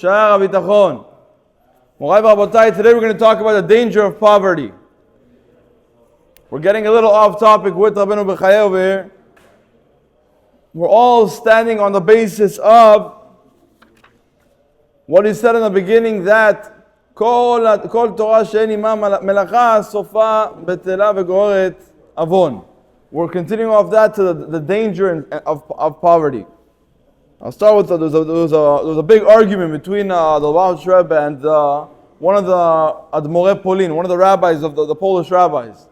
Sha'ar HaBitachon. Morai v'Rabotai, today we're going to talk about the danger of poverty. We're getting a little off topic with Rabbeinu B'chai over here. We're all standing on the basis of what he said in the beginning, that Kol Torah she'en ima melacha sofa betela v'goret avon. We're continuing off that to the danger of poverty. I'll start with, there was a big argument between the Lubavitch Rebbe and one of the Admorei Polin, one of the rabbis of the Polish rabbis.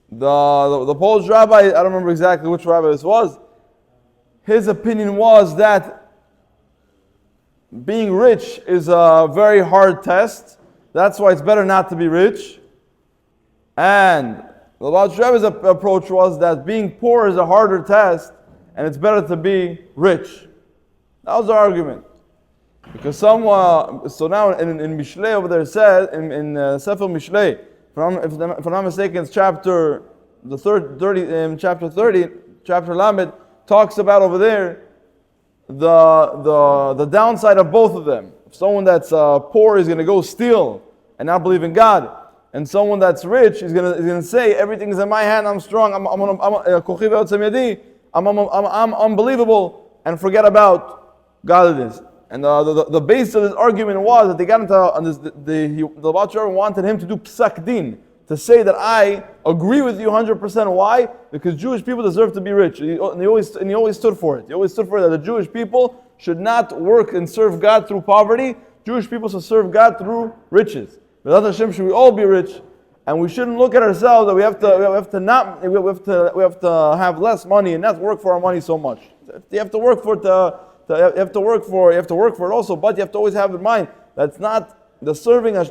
The Polish rabbi, I don't remember exactly which rabbi this was, his opinion was that being rich is a very hard test. That's why it's better not to be rich. And the Lubavitch Rebbe's approach was that being poor is a harder test, and it's better to be rich. That was the argument. Because so now in Mishlei over there says, in Sefer Mishlei, if I'm not mistaken, it's chapter 30, chapter Lamed, talks about over there the downside of both of them. If someone that's poor is going to go steal and not believe in God, and someone that's rich is going to say, everything is in my hand, I'm strong, I'm unbelievable, and forget about godliness. And the base of this argument was that they got into the Lubavitch Rebbe wanted him to do psak din, to say that I agree with you 100%. Why? Because Jewish people deserve to be rich. And he always stood for it. He always stood for it, that the Jewish people should not work and serve God through poverty. Jewish people should serve God through riches. Without Hashem, should we all be rich? And we shouldn't look at ourselves that we have to have less money and not work for our money so much. You have to work for it. You have to work for it also. But you have to always have in mind that's not the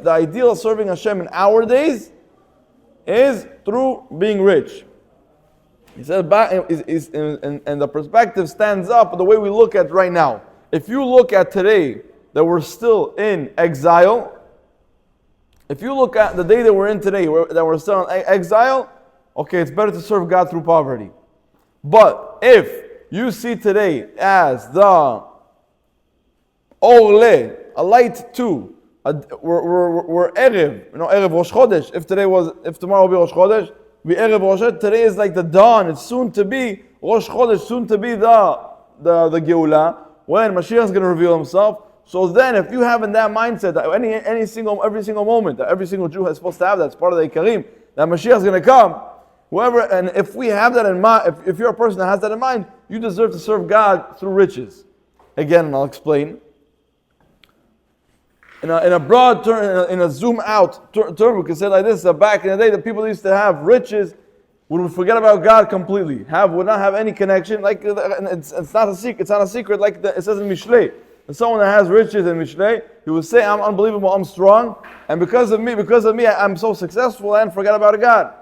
ideal of serving Hashem in our days is through being rich. He said, and the perspective stands up the way we look at right now. If you look at today that we're still in exile. If you look at the day that we're in today, that we're still in exile, okay, it's better to serve God through poverty. But if you see today as the Orle, a light too, we're Erev, Erev Rosh Chodesh. If tomorrow will be Rosh Chodesh, we Erev Rosh Chodesh. Today is like the dawn. It's soon to be Rosh Chodesh, soon to be the Geulah, when Mashiach is going to reveal himself. So then, if you have in that mindset that every single moment that every single Jew is supposed to have, that's part of the Ikarim, that Mashiach is going to come. And if we have that in mind, if you're a person that has that in mind, you deserve to serve God through riches. Again, and I'll explain. In a broad term, in a zoom out term, we can say like this: that back in the day, the people used to have riches would forget about God completely. Would not have any connection. Like it's not a secret. It's not a secret. Like it says in Mishlei. Someone that has riches in Mishlei, he will say, I'm unbelievable, I'm strong, and because of me, I'm so successful, and forget about God.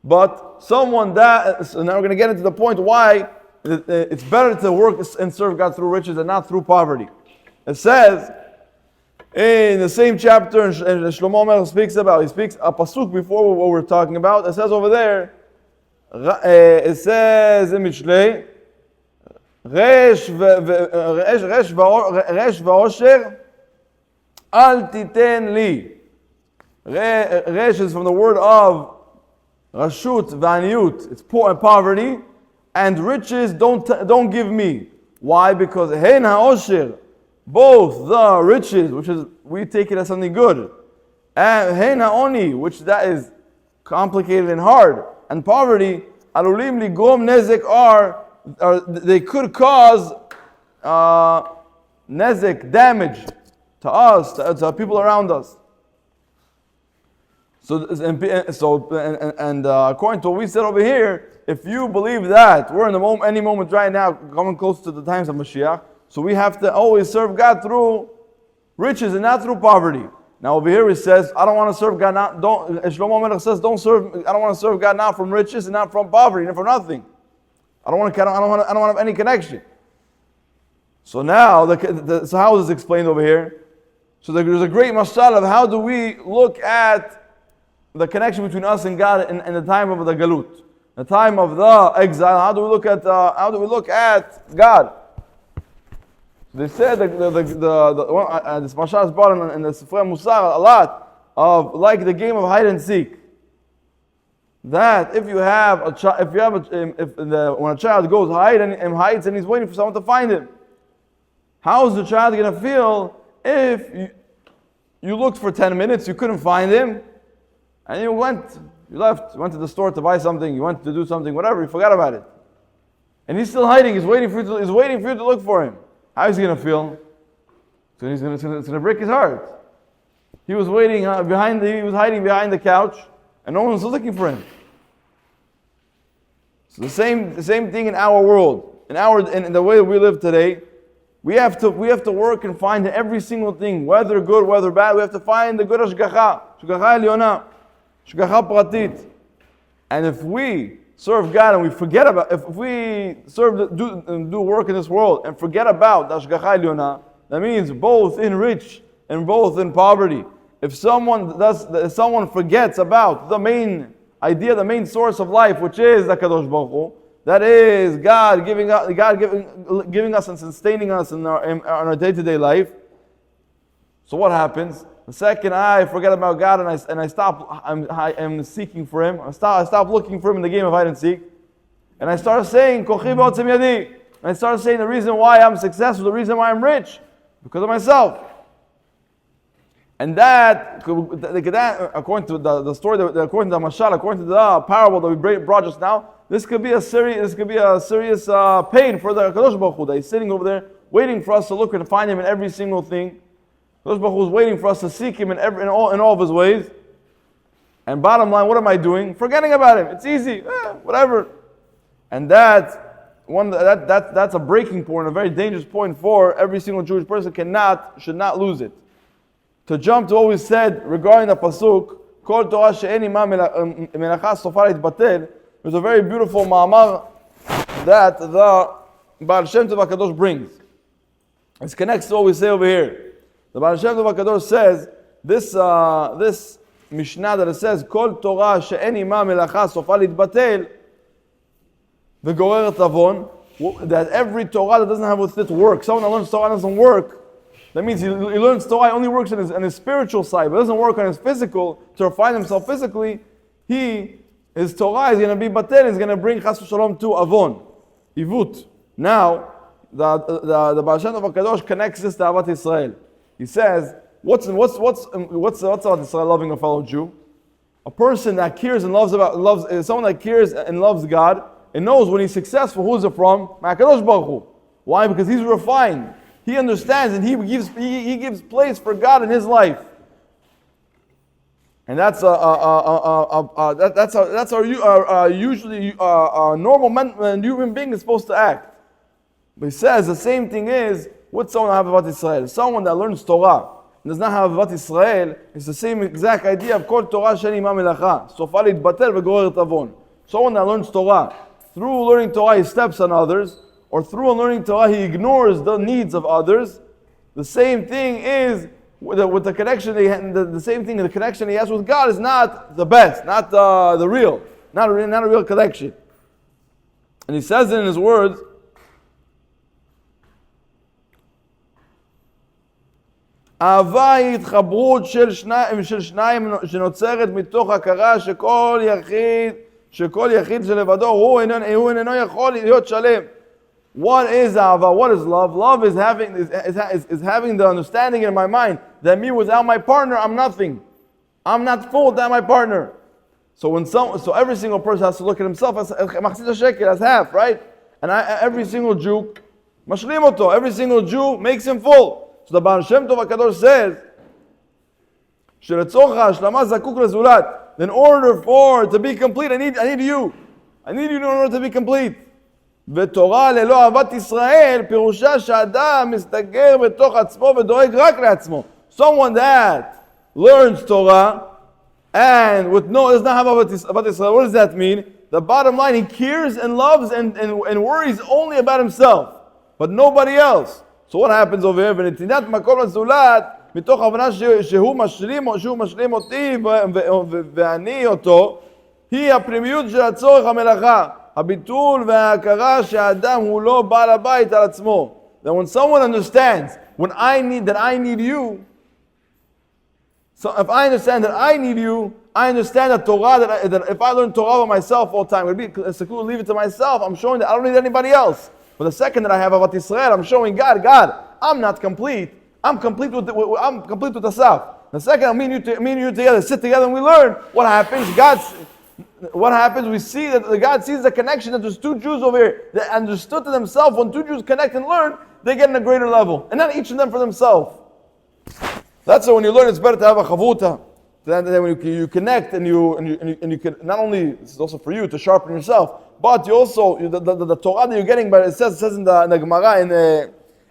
But someone so now we're going to get into the point why it's better to work and serve God through riches and not through poverty. It says, in the same chapter, and Shlomo Melech speaks a pasuk before what we're talking about. It says over there, it says in Mishlei, resh v'osher al titen li. Resh is from the word of rashut v'aniyut. It's poor and poverty, and riches don't give me. Why? Because hein ha'osher, both the riches, which is we take it as something good, and hein ha'oni, which that is complicated and hard, and poverty, alulim ligrom nezek they could cause nezek, damage to us, to people around us. So according to what we said over here, if you believe that we're in any moment right now, coming close to the times of Mashiach, so we have to always serve God through riches and not through poverty. Now over here he says, I don't want to serve God now. Shlomo Melech says, I don't want to serve God now from riches and not from poverty and from nothing. I don't want to have any connection. So now, so how is this explained over here? So there's a great mashal of how do we look at the connection between us and God in the time of the galut, the time of the exile. How do we look at God? They said this Mashal is brought in the Sifrei Musar a lot of like the game of hide and seek. That if you have a child, when a child goes hide and hides and he's waiting for someone to find him, how is the child going to feel if you looked for 10 minutes, you couldn't find him, and you went to the store to buy something, you went to do something, whatever, you forgot about it, and he's still hiding. He's waiting for you to look for him. How is he going to feel? So it's going to break his heart. He was waiting he was hiding behind the couch, and no one was looking for him. So the same thing in our world, in the way we live today. We have to work and find every single thing, whether good, whether bad. We have to find the good hashgacha Elyona, hashgacha pratit. And if we serve God and we forget about, if we do work in this world and forget about the hashgacha Elyona, that means both in rich and both in poverty. If someone forgets about the main idea, the main source of life, which is the Kadosh Baruch Hu, that is God giving us and sustaining us in our day-to-day life. So what happens? The second I forget about God and I stop, I'm seeking for Him. I stop looking for Him in the game of hide and seek, and I start saying Kochi b'otzem yadi. And I start saying the reason why I'm successful, the reason why I'm rich, because of myself. And that, according to the story, according to the mashal, according to the parable that we brought just now, this could be a serious pain for the Kadosh Baruch Hu, that He's sitting over there waiting for us to look and find Him in every single thing. Kadosh Baruch Hu is waiting for us to seek Him in all of His ways. And bottom line, what am I doing? Forgetting about Him. It's easy, whatever. And that's a breaking point, a very dangerous point for every single Jewish person. Should not lose it. To jump to what we said regarding the pasuk, Kol Torah she'eni ma melacha sofa litbatel, there's a very beautiful ma'amar that the Baal Shem Tov HaKadosh brings. It connects to what we say over here. The Baal Shem Tov HaKadosh says, this Mishnah that it says, Kol Torah she'eni ma melacha sofa litbatel, v'goreret avon, that every Torah that doesn't have with it work, someone that learns Torah doesn't work, that means he learns Torah, only works on his spiritual side, but doesn't work on his physical, to refine himself physically. His Torah is going to be batel, is going to bring chas v'shalom to avon, ivut. Now, the Baal Shem Tov HaKadosh connects this to Ahavat Yisrael. He says, what's Ahavat Yisrael, loving a fellow Jew? A person that cares and someone that cares and loves God, and knows when he's successful, who is it from? HaKadosh Baruch Hu. Why? Because he's refined. He understands and he gives place for God in his life, and that's how usually a normal human being is supposed to act. But he says the same thing is with someone that have Ahavat Yisrael. Someone that learns Torah and does not have Ahavat Yisrael, it's the same exact idea of Kol Torah she'eni ma melacha sofa litbatel v'goreret avon. Someone that learns Torah, through learning Torah he steps on others, or through learning Torah he ignores the needs of others. The same thing is with the connection the same thing. The connection he has with God is not the best, not the real, not a real connection. And he says it in his words, אהבה היא התחברות של שניים שנוצרת מתוך הכרה שכל יחיד שלבדו הוא איננו יכול להיות שלם. What is Ahava? What is love? Love is having the understanding in my mind that me without my partner, I'm nothing. I'm not full without my partner. So every single person has to look at himself as machzit shekel, as half, right? And every single Jew, mashlim oto, every single Jew makes him full. So the Baal Shem Tov HaKadosh says, שלצורך ההשלמה זקוק לזולת. In order to be complete, I need you. I need you in order to be complete. ותורה ללא אהבת ישראל, פירושה שאדם מסתגר בתוך עצמו ודואג רק לעצמו. Someone that learns Torah and does not have Ahavat Yisrael, what does that mean? The bottom line, he cares and loves and worries only about himself, but nobody else. So what happens over here? ונתינת מקום לזולת, מתוך הבנה שהוא משלים אותי ואני אותו, היא הפנימיות של הצורך המלאכה. הביטול וההכרה שהאדם הוא לא בעל הבית על עצמו. that when someone understands I need you, so if I understand that I need you, I understand that Torah, that if I learn Torah by myself all the time, it would be secure, leave it to myself. I'm showing that I don't need anybody else. But the second that I have Avat Yisrael, I'm showing God, I'm not complete. I'm complete with the self. The second, me and you together, sit together and we learn. What happens? We see that God sees the connection that there's two Jews over here that understood to themselves. When two Jews connect and learn, they get in a greater level. And not each of them for themselves. That's why when you learn, it's better to have a chavuta. Then when you connect and you can, not only, this is also for you to sharpen yourself, but you also, the Torah that you're getting, but it says in the Gemara,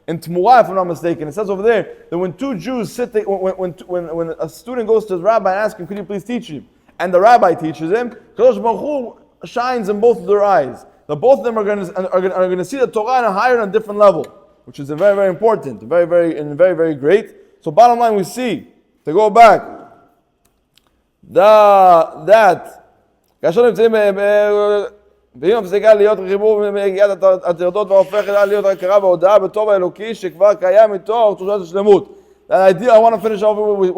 in Tmurah, if I'm not mistaken, it says over there that when two Jews sit, when a student goes to his rabbi and asks him, could you please teach him? And the rabbi teaches him, Kadosh Baruch Hu shines in both of their eyes. That both of them are going to see the Torah on a higher and a different level, which is very, very important, very, very great. So bottom line, we see, to go back, that כאשר נמצאים ואם מפסיקה להיות חיבור מגיעת הטרדות והופכת להיות הכרה והודעה בטוב האלוקי שכבר קיים מתוך תחושת השלמות. That idea, I want to finish off with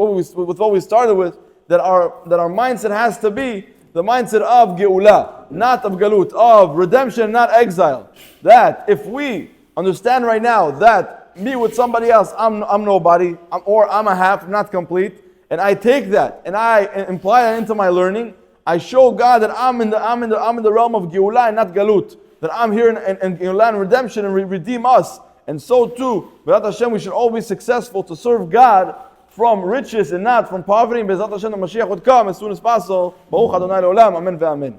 what we started with, that our mindset has to be the mindset of Geulah, not of Galut, of redemption, not exile. That if we understand right now that me with somebody else, I'm nobody, I'm a half, I'm not complete, and I take that and I imply that into my learning, I show God that I'm in the realm of Geulah and not Galut. That I'm here in Geulah and redemption and redeem us. And so too, B'ezrat Hashem, we should all be successful to serve God from riches and not from poverty. And B'ezrat Hashem, the Mashiach would come as soon as possible. Baruch Adonai Le'olam. Amen ve'amen.